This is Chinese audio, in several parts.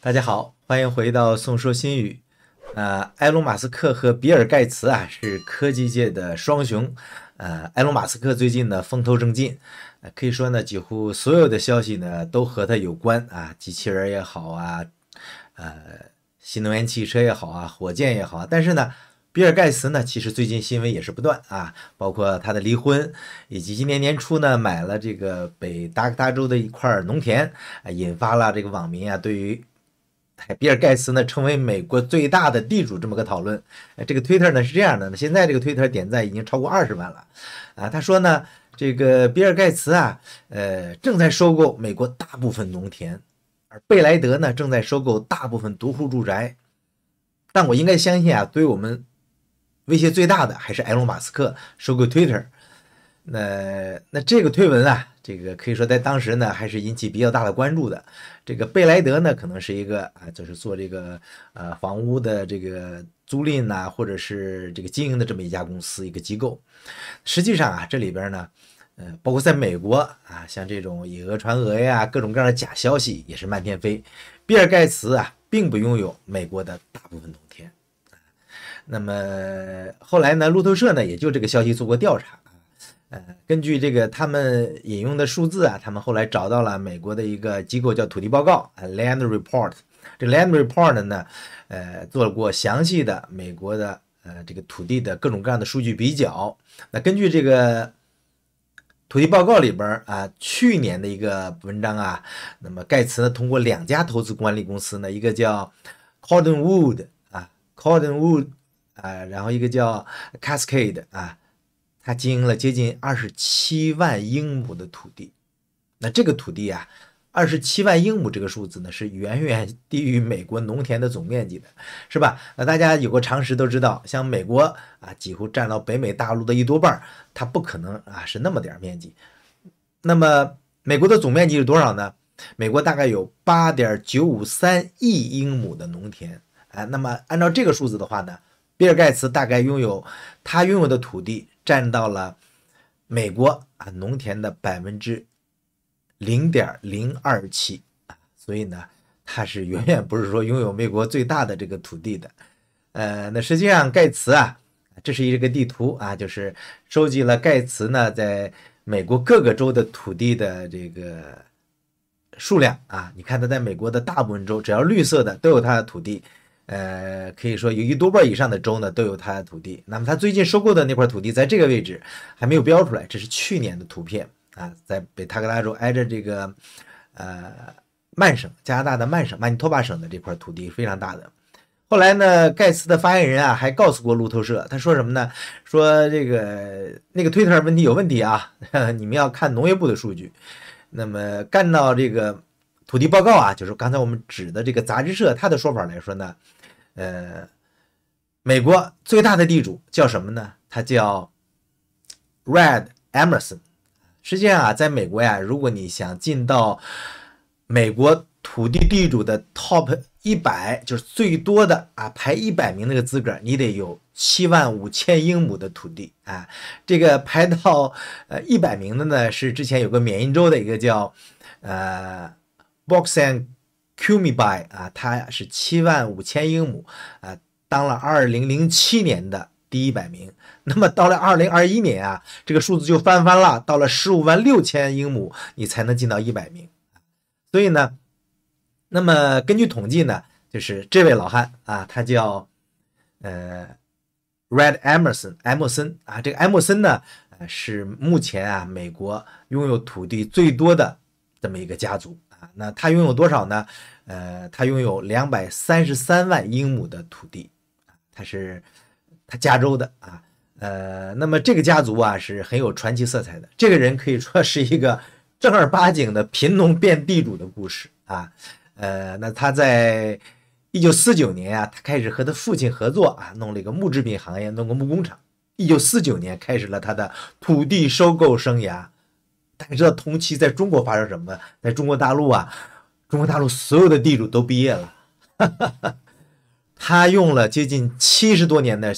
大家好，欢迎回到宋说新语。埃隆·马斯克和比尔·盖茨啊是科技界的双雄。埃隆·马斯克最近呢风头正劲，可以说呢几乎所有的消息呢都和他有关啊，机器人也好啊，新能源汽车也好啊，火箭也好啊。但是呢，比尔·盖茨呢其实最近新闻也是不断啊，包括他的离婚，以及今年年初呢买了这个北达科他州的一块农田，引发了这个网民啊对于比尔盖茨呢成为美国最大的地主这么个讨论。这个推特呢是这样的，现在这个推特点赞已经超过20万了。他说呢，这个比尔盖茨啊，正在收购美国大部分农田，而贝莱德呢正在收购大部分独户住宅。但我应该相信啊，对我们威胁最大的还是埃隆·马斯克收购 Twitter。那这个推文啊，这个可以说在当时呢还是引起比较大的关注的。这个贝莱德呢可能是一个就是做这个房屋的这个租赁呐，或者是这个经营的这么一家公司一个机构。实际上啊，这里边呢包括在美国啊，像这种以讹传讹呀，各种各样的假消息也是漫天飞。比尔盖茨啊并不拥有美国的大部分农田。那么后来呢，路透社呢也就这个消息做过调查。根据这个他们引用的数字啊，他们后来找到了美国的一个机构叫土地报告（Land Report）。这 Land Report 呢，做过详细的美国的这个土地的各种各样的数据比较。那根据这个土地报告里边啊，去年的一个文章啊，那么盖茨呢通过2家投资管理公司呢，一个叫 Cordonwood 然后一个叫 Cascade 他经营了接近27万英亩的土地。那这个土地啊，27万英亩这个数字呢，是远远低于美国农田的总面积的，是吧？那大家有个常识都知道，像美国几乎占到北美大陆的1多半，它不可能是那么点面积。那么美国的总面积是多少呢？美国大概有8.953亿英亩的农田。那么按照这个数字的话呢，比尔盖茨大概拥有的土地占到了美国农田的0.027%，所以呢，他是远远不是说拥有美国最大的这个土地的。那实际上盖茨这是一个地图就是收集了盖茨呢在美国各个州的土地的这个数量你看他在美国的大部分州，只要绿色的都有他的土地。可以说有1多半以上的州呢都有他的土地。那么他最近收购的那块土地在这个位置还没有标出来，这是去年的图片在北达科他州挨着这个曼省，加拿大的曼省曼尼托巴省的这块土地非常大的。后来呢，盖茨的发言人还告诉过路透社，他说什么呢？说那个推特问题有问题你们要看农业部的数据。那么干到这个土地报告就是刚才我们指的这个杂志社，他的说法来说呢，美国最大的地主叫什么呢？他叫 Red Emerson。实际上在美国如果你想进到美国土地地主的 Top 100，就是最多的排100名那个资格，你得有75000英亩的土地这个排到100名的呢，是之前有个缅因州的一个叫Box and Cumiby他是75000英亩当了2007年的第100名。那么到了2021年这个数字就翻了，到了156000英亩，你才能进到100名。所以呢，那么根据统计呢，就是这位老汉他叫Red Emerson 埃默森这个埃默森呢是目前美国拥有土地最多的这么一个家族那他拥有多少呢？他拥有233万英亩的土地，他加州的那么这个家族是很有传奇色彩的。这个人可以说是一个正儿八经的贫农变地主的故事那他在1949年他开始和他父亲合作弄了一个木制品行业，弄个木工厂。1949年开始了他的土地收购生涯。大家知道同期在中国发生什么？在中国大陆中国大陆所有的地主都毕业了。他用了接近72年的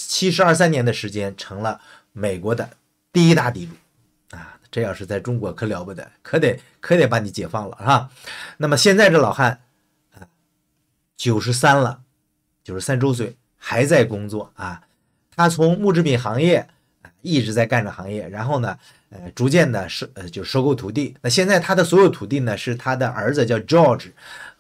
时间，成了美国的第1大地主这要是在中国可了不得，可得把你解放了那么现在这老汉93了，93周岁还在工作啊。他从木制品行业一直在干这行业，然后呢，逐渐的就收购土地。那现在他的所有土地呢，是他的儿子叫 George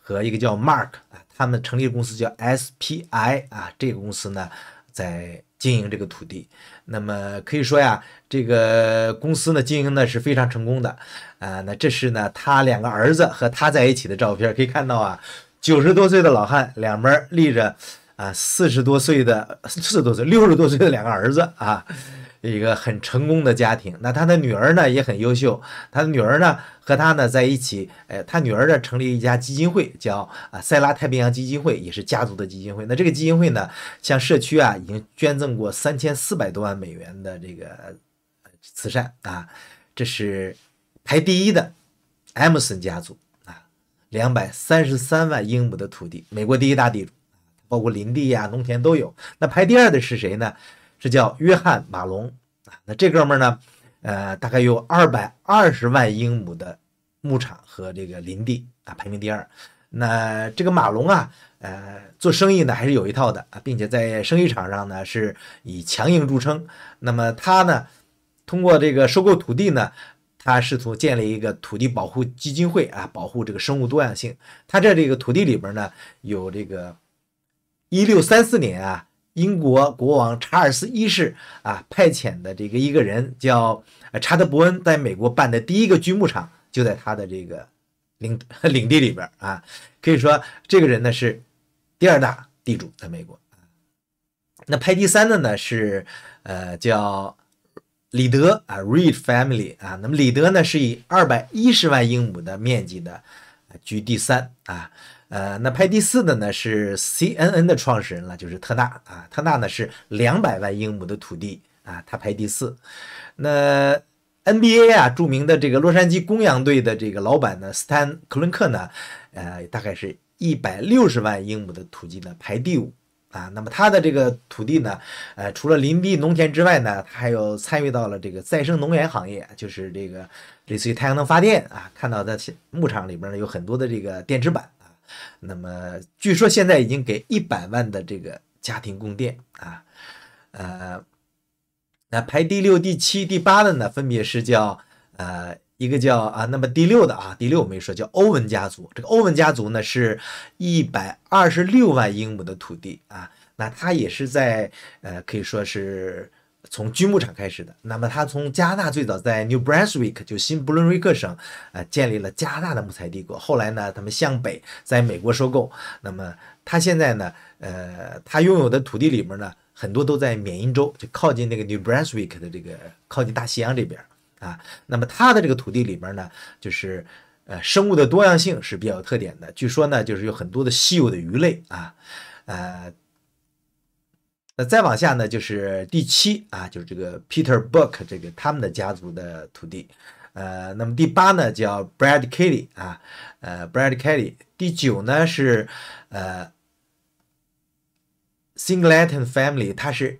和一个叫 Mark 啊，他们成立的公司叫 SPI 啊，这个公司呢在经营这个土地。那么可以说呀，这个公司呢经营的是非常成功的那这是呢他两个儿子和他在一起的照片，可以看到啊，90多岁的老汉两边立着40多岁的60多岁的两个儿子啊，一个很成功的家庭。那他的女儿呢也很优秀，他的女儿呢和他呢在一起，他女儿呢成立一家基金会，叫塞拉太平洋基金会，也是家族的基金会。那这个基金会呢，向社区已经捐赠过3400多万美元的这个慈善啊。这是排第一的艾默森家族233万英亩的土地，美国第一大地主，包括林地农田都有。那排第二的是谁呢？是叫约翰马龙那这哥们呢，大概有220万英亩的牧场和这个林地排名第二。那这个马龙做生意呢还是有一套的并且在生意场上呢是以强硬著称。那么他呢，通过这个收购土地呢，他试图建立一个土地保护基金会保护这个生物多样性。他这个土地里边呢，有这个1634年英国国王查尔斯一世派遣的这个一个人叫查德伯恩，在美国办的第一个锯木厂就在他的这个领地里边可以说这个人呢是第二大地主在美国。那排第三的呢是叫里德Reed Family 那么里德呢是以210万英亩的面积的居第三那排第四的呢是 CNN 的创始人了，就是特纳特纳呢是200万英亩的土地他排第四。那 NBA 著名的这个洛杉矶公羊队的这个老板呢，斯坦克伦克呢大概是160万英亩的土地呢排第五那么他的这个土地呢除了林地农田之外呢，他还有参与到了这个再生能源行业，就是这个类似于太阳能发电看到在牧场里边呢有很多的这个电池板那么据说现在已经给100万的这个家庭供电那排第6、第7、第8的呢，分别是叫一个叫那么第六的第六我没说叫欧文家族。这个欧文家族呢是126万英亩的土地那他也是在可以说是从锯木厂开始的。那么他从加拿大最早在 New Brunswick 就新布伦瑞克省建立了加拿大的木材帝国，后来呢他们向北在美国收购。那么他现在呢他拥有的土地里面呢很多都在缅因州，就靠近那个 New Brunswick 的这个靠近大西洋这边那么它的这个土地里边呢，就是生物的多样性是比较有特点的。据说呢，就是有很多的稀有的鱼类那再往下呢，就是第7就是这个 Peter Buck 这个他们的家族的土地。那么第8呢叫 Brad Kelly Brad Kelly。第9呢是Singleton Family， 它是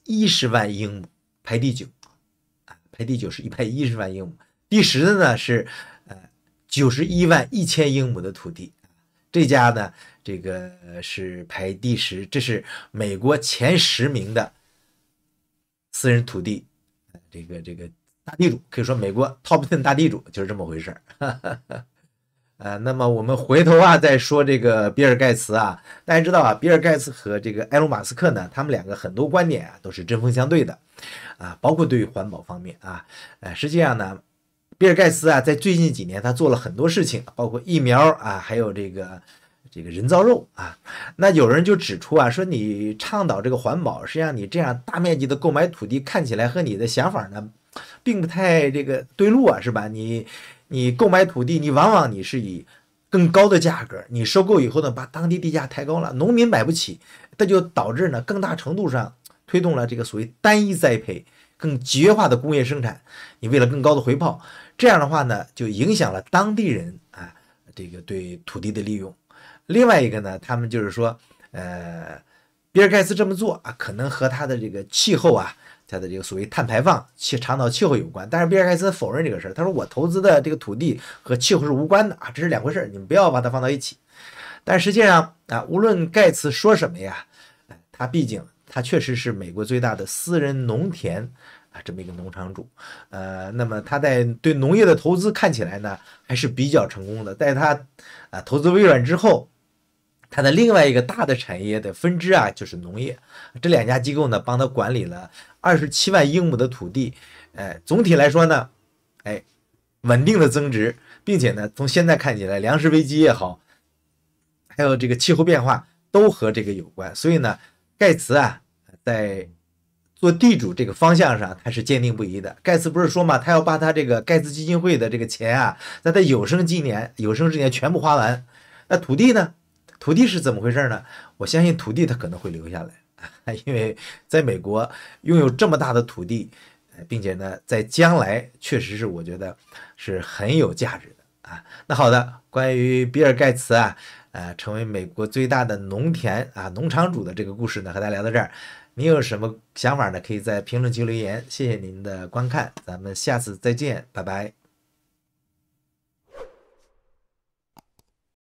110万英亩，排第9。排第9是110万英亩。第10的呢是91万1000英亩的土地，这家呢这个是排第10，这是美国前10名的私人土地这个大地主，可以说美国 Top 10 大地主就是这么回事那么我们回头再说这个比尔盖茨大家知道比尔盖茨和这个埃隆马斯克呢，他们两个很多观点都是针锋相对的包括对于环保方面实际上呢，比尔盖茨在最近几年他做了很多事情，包括疫苗还有这个人造肉那有人就指出说你倡导这个环保，实际上你这样大面积的购买土地，看起来和你的想法呢并不太这个对路是吧？你购买土地，你往往你是以更高的价格，你收购以后呢，把当地地价抬高了，农民买不起，这就导致呢更大程度上推动了这个所谓单一栽培、更集约化的工业生产。你为了更高的回报，这样的话呢，就影响了当地人这个对土地的利用。另外一个呢，他们就是说，比尔盖茨这么做可能和他的这个气候它的这个所谓碳排放、倡导气候有关，但是比尔盖茨否认这个事儿，他说我投资的这个土地和气候是无关的这是两回事，你们不要把它放到一起。但实际上啊，无论盖茨说什么呀，他确实是美国最大的私人农田啊，这么一个农场主。那么他在对农业的投资看起来呢还是比较成功的。在他投资微软之后，他的另外一个大的产业的分支啊就是农业。这两家机构呢帮他管理了27万英亩的土地。总体来说呢，稳定的增值，并且呢从现在看起来，粮食危机也好，还有这个气候变化都和这个有关。所以呢，盖茨啊在做地主这个方向上他是坚定不移的。盖茨不是说嘛，他要把他这个盖茨基金会的这个钱啊，在他有生之年全部花完。那土地呢？土地是怎么回事呢？我相信土地他可能会留下来，因为在美国拥有这么大的土地，并且呢，在将来确实是我觉得是很有价值的啊。那好的，关于比尔盖茨啊，成为美国最大的农田啊农场主的这个故事呢，和大家聊到这儿。您有什么想法呢？可以在评论区留言。谢谢您的观看，咱们下次再见，拜拜。